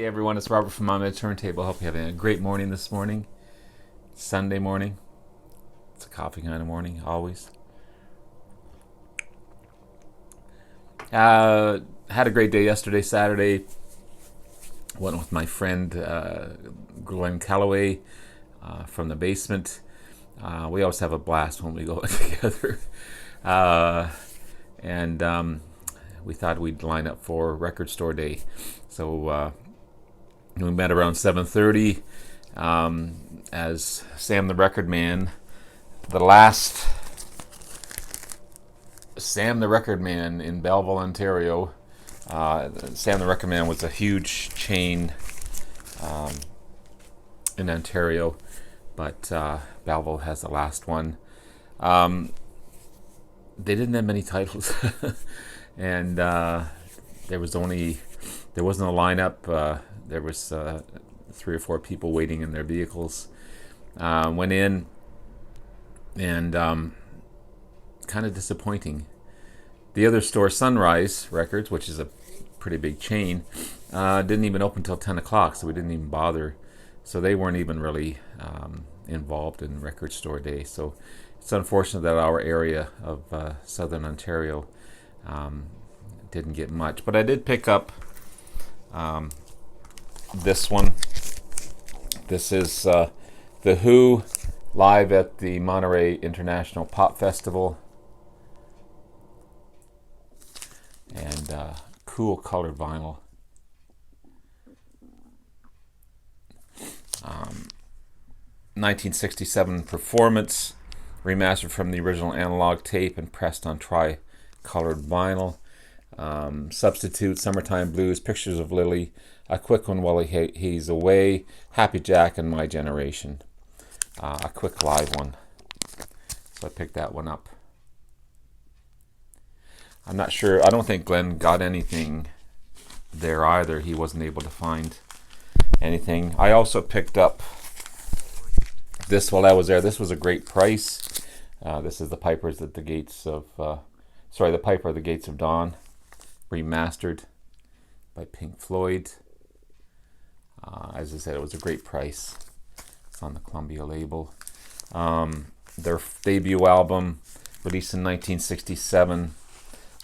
everyone, it's Robert from On the Turntable. Hope you're having a great morning this morning. Sunday morning. It's a coffee kind of morning, always. Had a great day yesterday, Saturday. Went with my friend Glen Kellaway from the basement. We always have a blast when we go together. And we thought we'd line up for Record Store Day. So we met around 7:30 as Sam the Record Man, the last Sam the Record Man in Belleville, Ontario. Sam the Record Man was a huge chain in Ontario, but Belleville has the last one. They didn't have many titles, and there wasn't a lineup. There was 3 or 4 people waiting in their vehicles. Went in, and kind of disappointing. The other store, Sunrise Records, which is a pretty big chain, didn't even open until 10 o'clock, so we didn't even bother. So they weren't even really involved in Record Store Day. So it's unfortunate that our area of southern Ontario didn't get much. But I did pick up this one. This is The Who live at the Monterey International Pop Festival. And cool colored vinyl. 1967 performance, remastered from the original analog tape and pressed on tri-colored vinyl. Substitute, Summertime Blues, Pictures of Lily, A Quick One While He's Away, Happy Jack, and My Generation. A quick live one. So I picked that one up. I'm not sure. I don't think Glenn got anything there either. He wasn't able to find anything. I also picked up this while I was there. This was a great price. This is the Pipers at the Gates of the Piper at the Gates of Dawn, remastered by Pink Floyd. As I said, it was a great price. It's on the Columbia label. Their debut album, released in 1967.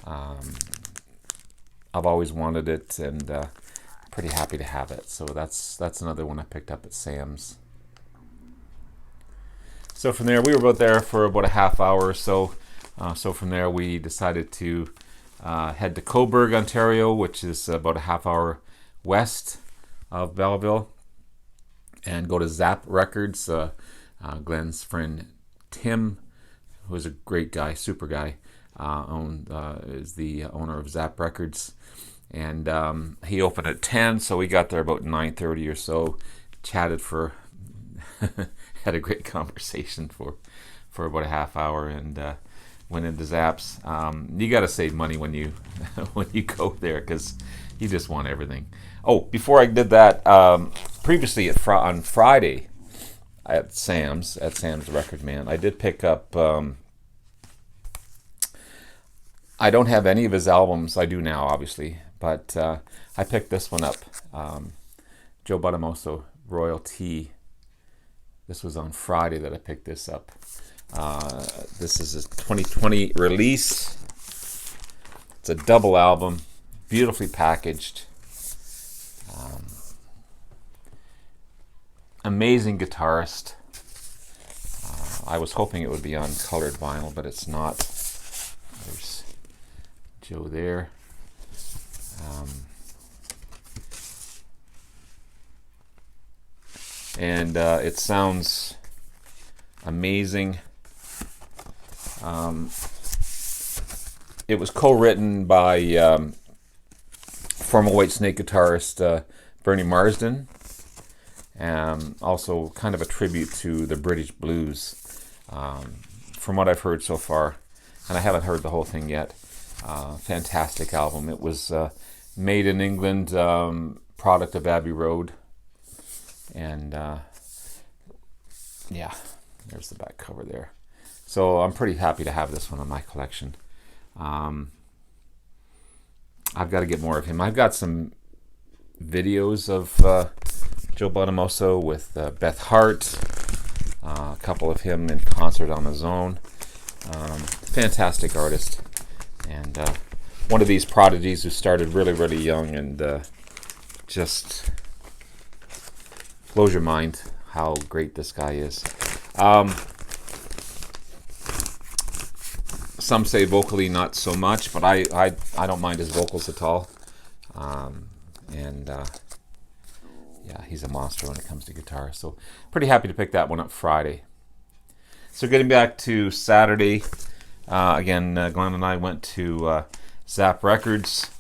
I've always wanted it, and pretty happy to have it. So that's another one I picked up at Sam's. So from there, we were about there for about a half hour or so. So from there, we decided to head to Cobourg, Ontario, which is about a half hour west of Belleville, and go to Zap Records. Glenn's friend Tim, who is a great guy, super guy, is the owner of Zap Records. And he opened at 10, so we got there about 9:30 or so, chatted for... had a great conversation for about a half hour, and went into Zapp's. You got to save money when you when you go there, because you just want everything. Oh, before I did that, previously on Friday at Sam's Record Man, I did pick up. I don't have any of his albums. I do now, obviously, but I picked this one up. Joe Bonamso, Royalty. This was on Friday that I picked this up. This is a 2020 release. It's a double album, beautifully packaged. Amazing guitarist. I was hoping it would be on colored vinyl, but it's not. There's Joe there. And it sounds amazing. It was co-written by former Whitesnake guitarist Bernie Marsden. Also kind of a tribute to the British blues, from what I've heard so far. And I haven't heard the whole thing yet. Fantastic album. It was made in England, product of Abbey Road. And yeah, there's the back cover there. So I'm pretty happy to have this one in my collection. I've got to get more of him. I've got some videos of Joe Bonamso with Beth Hart, a couple of him in concert on his own. Fantastic artist, and one of these prodigies who started really, really young, and just blows your mind how great this guy is. Some say vocally not so much, but I don't mind his vocals at all. Yeah, he's a monster when it comes to guitar. So pretty happy to pick that one up Friday. So getting back to Saturday, again, Glenn and I went to Zap Records,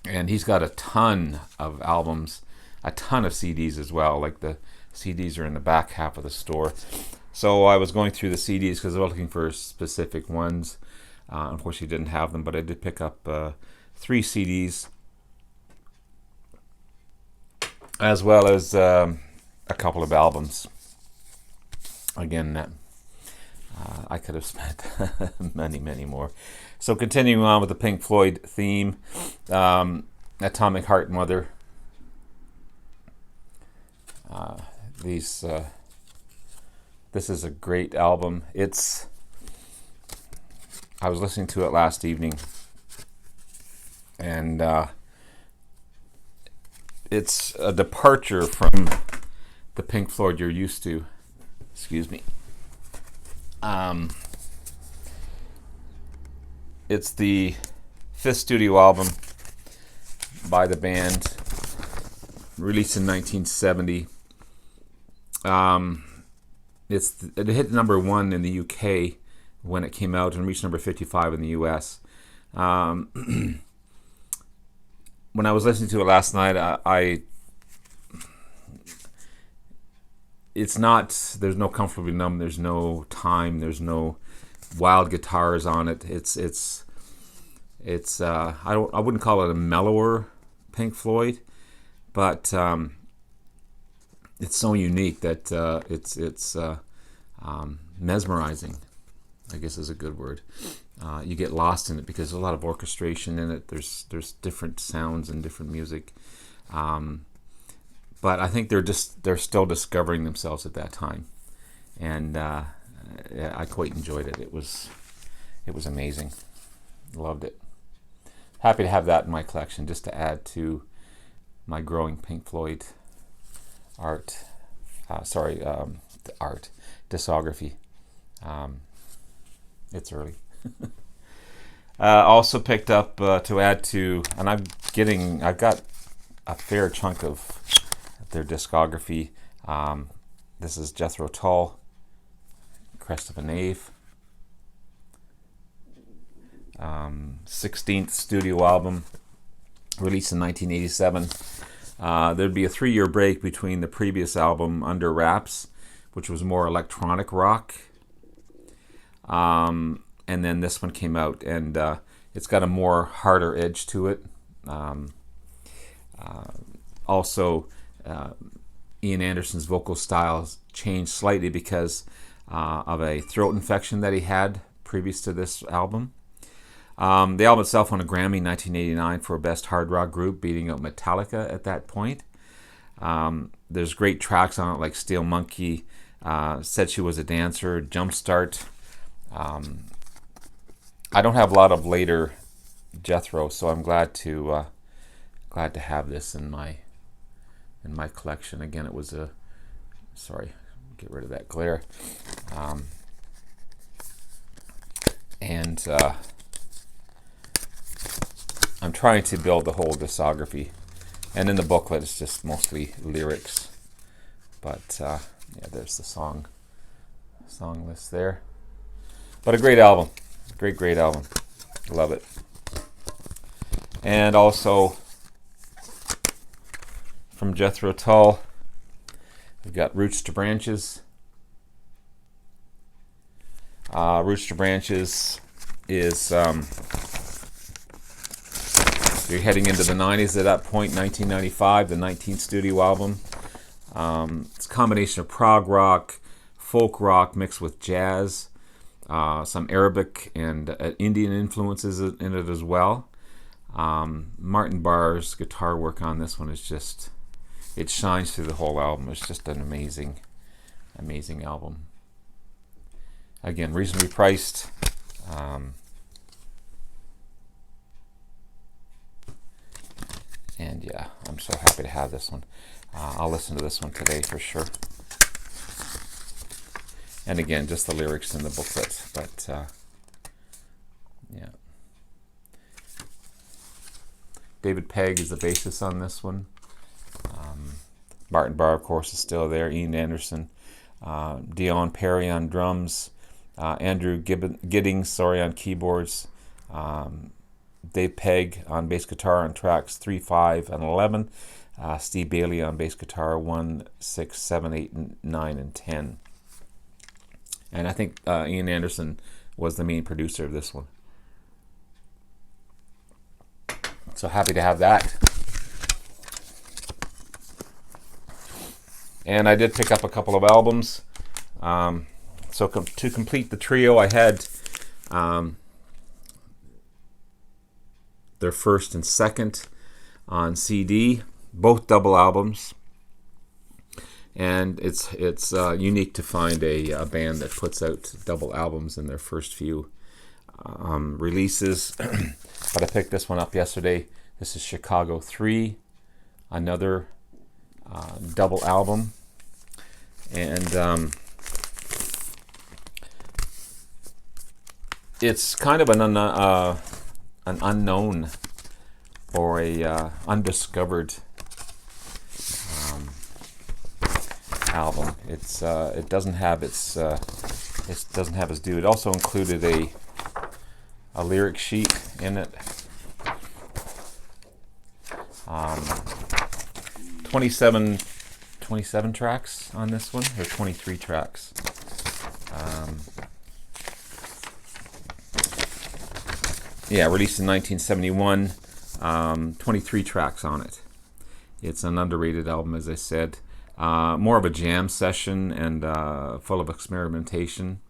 and he's got a ton of albums, a ton of CDs as well. Like the CDs are in the back half of the store. So I was going through the CDs because I was looking for specific ones. Unfortunately, didn't have them, but I did pick up 3 CDs, as well as a couple of albums. Again, I could have spent many, many more. So continuing on with the Pink Floyd theme, Atomic Heart Mother. This is a great album. I was listening to it last evening, and it's a departure from the Pink Floyd you're used to. Excuse me. It's the 5th studio album by the band, released in 1970. It hit number 1 in the UK when it came out and reached number 55 in the US. When I was listening to it last night, it's not, there's no Comfortably Numb, there's no Time, there's no wild guitars on it. It's I wouldn't call it a mellower Pink Floyd, but it's so unique that it's mesmerizing, I guess is a good word. You get lost in it because there's a lot of orchestration in it. There's different sounds and different music, but I think they're still discovering themselves at that time, and I quite enjoyed it. It was amazing. Loved it. Happy to have that in my collection, just to add to my growing Pink Floyd discography. It's early. Also picked up to add to, and I've got a fair chunk of their discography. This is Jethro Tull, Crest of a Knave, 16th studio album, released in 1987. There'd be a 3-year break between the previous album, Under Wraps, which was more electronic rock, and then this one came out, and it's got a more harder edge to it. Also, Ian Anderson's vocal styles changed slightly because of a throat infection that he had previous to this album. The album itself won a Grammy in 1989 for Best Hard Rock Group, beating out Metallica at that point. There's great tracks on it like Steel Monkey, Said She Was a Dancer, Jumpstart. I don't have a lot of later Jethro, so I'm glad to have this in my collection. Again, it was get rid of that glare. And I'm trying to build the whole discography, and in the booklet it's just mostly lyrics, but yeah, there's the song list there. But a great album, great album, love it. And also from Jethro Tull, we've got Roots to Branches. Roots to Branches is you're heading into the 90s at that point, 1995, the 19th studio album. It's a combination of prog rock, folk rock mixed with jazz, some Arabic and Indian influences in it as well. Martin Barr's guitar work on this one is just, it shines through the whole album. It's just an amazing album. Again, reasonably priced. And yeah, I'm so happy to have this one. I'll listen to this one today for sure. And again, just the lyrics in the booklet, but yeah. David Pegg is the bassist on this one. Martin Barr, of course, is still there. Ian Anderson, Dion Perry on drums, Andrew Giddings, on keyboards, Dave Pegg on bass guitar on tracks 3, 5, and 11. Steve Bailey on bass guitar 1, 6, 7, 8, and 9, and 10. And I think Ian Anderson was the main producer of this one. So happy to have that. And I did pick up a couple of albums. So to complete the trio, I had their first and second on CD, both double albums. And it's unique to find a band that puts out double albums in their first few releases. But I picked this one up yesterday. This is Chicago 3, another double album. And it's kind of an unknown or a undiscovered album. It doesn't have its due. It also included a lyric sheet in it. 27 tracks on this one, or 23 tracks. Released in 1971. 23 tracks on it. It's an underrated album, as I said. More of a jam session and full of experimentation.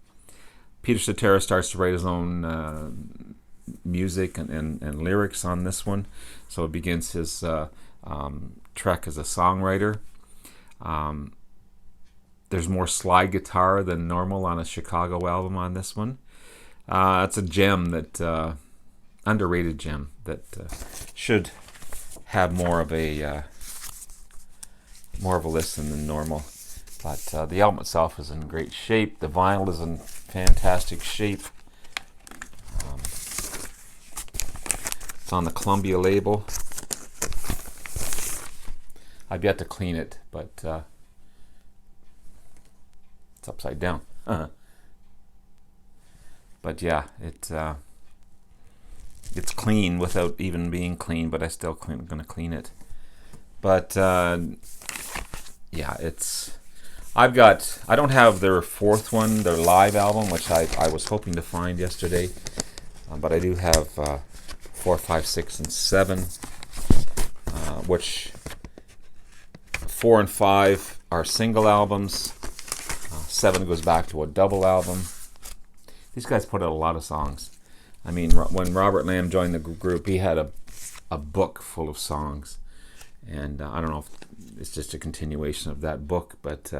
Peter Cetera starts to write his own music and lyrics on this one. So it begins his trek as a songwriter. There's more slide guitar than normal on a Chicago album on this one. It's a gem that underrated gem that should have more of a listen than normal. But the album itself is in great shape. The vinyl is in fantastic shape. It's on the Columbia label. I've yet to clean it, but it's upside down. But yeah, it's clean without even being clean, but I still going to clean it. But I don't have their fourth one, their live album, which I was hoping to find yesterday, but I do have 4, 5, 6, and 7, which 4 and 5 are single albums. 7 goes back to a double album. These guys put out a lot of songs. I mean, when Robert Lamb joined the group, he had a book full of songs. And I don't know if it's just a continuation of that book, but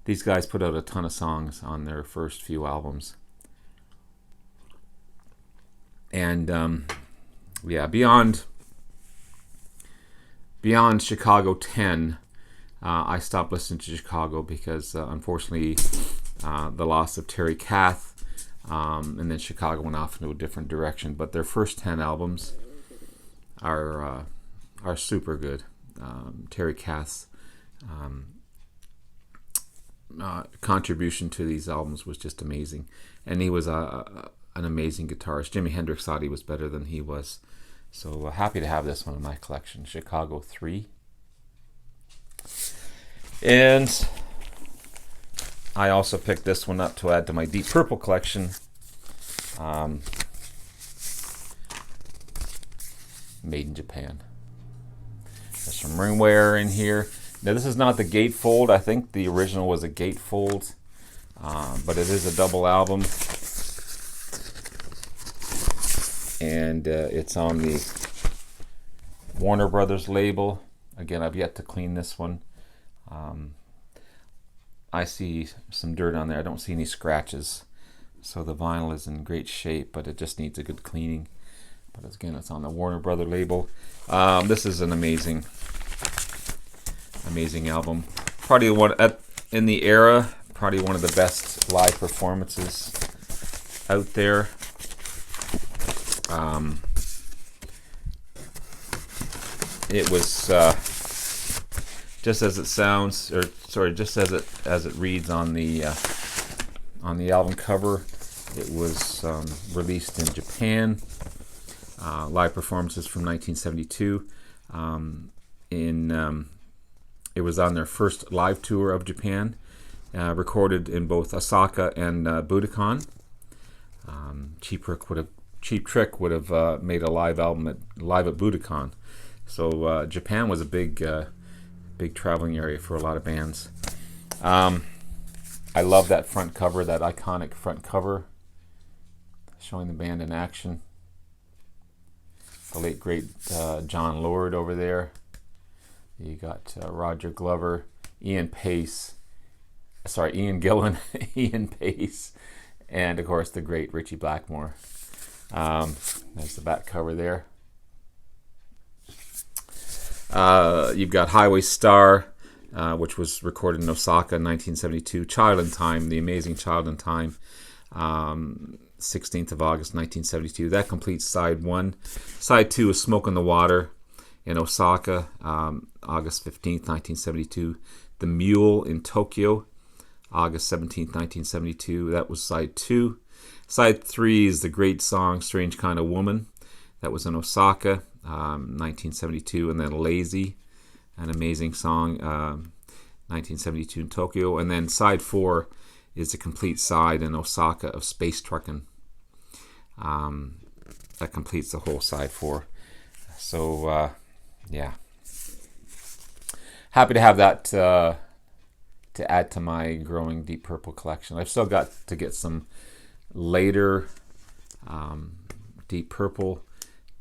these guys put out a ton of songs on their first few albums. And beyond Chicago 10, I stopped listening to Chicago because unfortunately the loss of Terry Kath, and then Chicago went off into a different direction. But their first 10 albums are super good. Terry Kath's contribution to these albums was just amazing, and he was an amazing guitarist. Jimi Hendrix thought he was better than he was, so happy to have this one in my collection. Chicago 3. And I also picked this one up to add to my Deep Purple collection. Made in Japan. There's some ringware in here. Now this is not the gatefold. I think the original was a gatefold, but it is a double album, and it's on the Warner Brothers label. Again, I've yet to clean this one. I see some dirt on there. I don't see any scratches. So the vinyl is in great shape, but it just needs a good cleaning. But again, it's on the Warner Brother label. This is an amazing album. Probably one in the era. Probably one of the best live performances out there. It was just as it sounds, or sorry, just as it reads on the album cover. It was released in Japan. Live performances from 1972. It was on their first live tour of Japan, recorded in both Osaka and Budokan. Cheap Trick would have made a live album live at Budokan. So Japan was a big traveling area for a lot of bands. I love that front cover, that iconic front cover, showing the band in action. The late great John Lord over there. You got Roger Glover, Ian Gillan, Ian Pace, and of course the great Ritchie Blackmore. There's the back cover there. You've got Highway Star, which was recorded in Osaka in 1972. Child in Time, The Amazing Child in Time, 16th of August 1972. That completes side 1. Side 2 is Smoke in the Water in Osaka, August 15th, 1972. The Mule in Tokyo, August 17th, 1972. That was side 2. Side 3 is the great song Strange Kind of Woman. That was in Osaka, 1972. And then Lazy, an amazing song, 1972 in Tokyo. And then side 4 is the complete side in Osaka of Space Truckin'. That completes the whole side 4. So, yeah. Happy to have that to add to my growing Deep Purple collection. I've still got to get some later Deep Purple,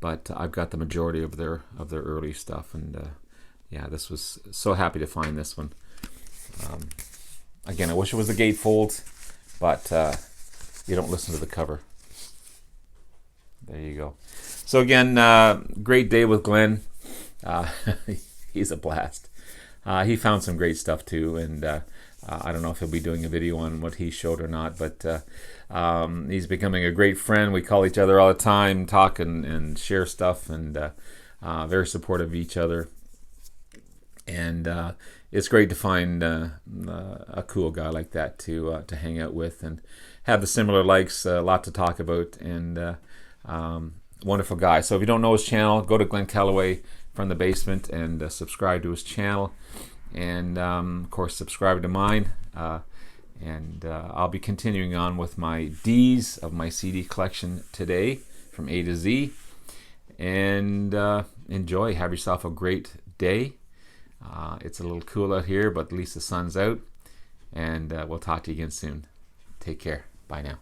but I've got the majority of their early stuff. And yeah, this was so happy to find this one. Again, I wish it was a gatefold, but you don't listen to the cover. There you go. So again, great day with Glen. He's a blast. He found some great stuff too, and I don't know if he'll be doing a video on what he showed or not, but he's becoming a great friend. We call each other all the time, talk and share stuff, and very supportive of each other. And it's great to find a cool guy like that to hang out with and have the similar likes, a lot to talk about, and wonderful guy. So if you don't know his channel, go to Glen Kellaway from the Basement and subscribe to his channel. And of course, subscribe to mine. And I'll be continuing on with my D's of my CD collection today from A to Z. And enjoy. Have yourself a great day. It's a little cool out here, but at least the sun's out. And we'll talk to you again soon. Take care. Bye now.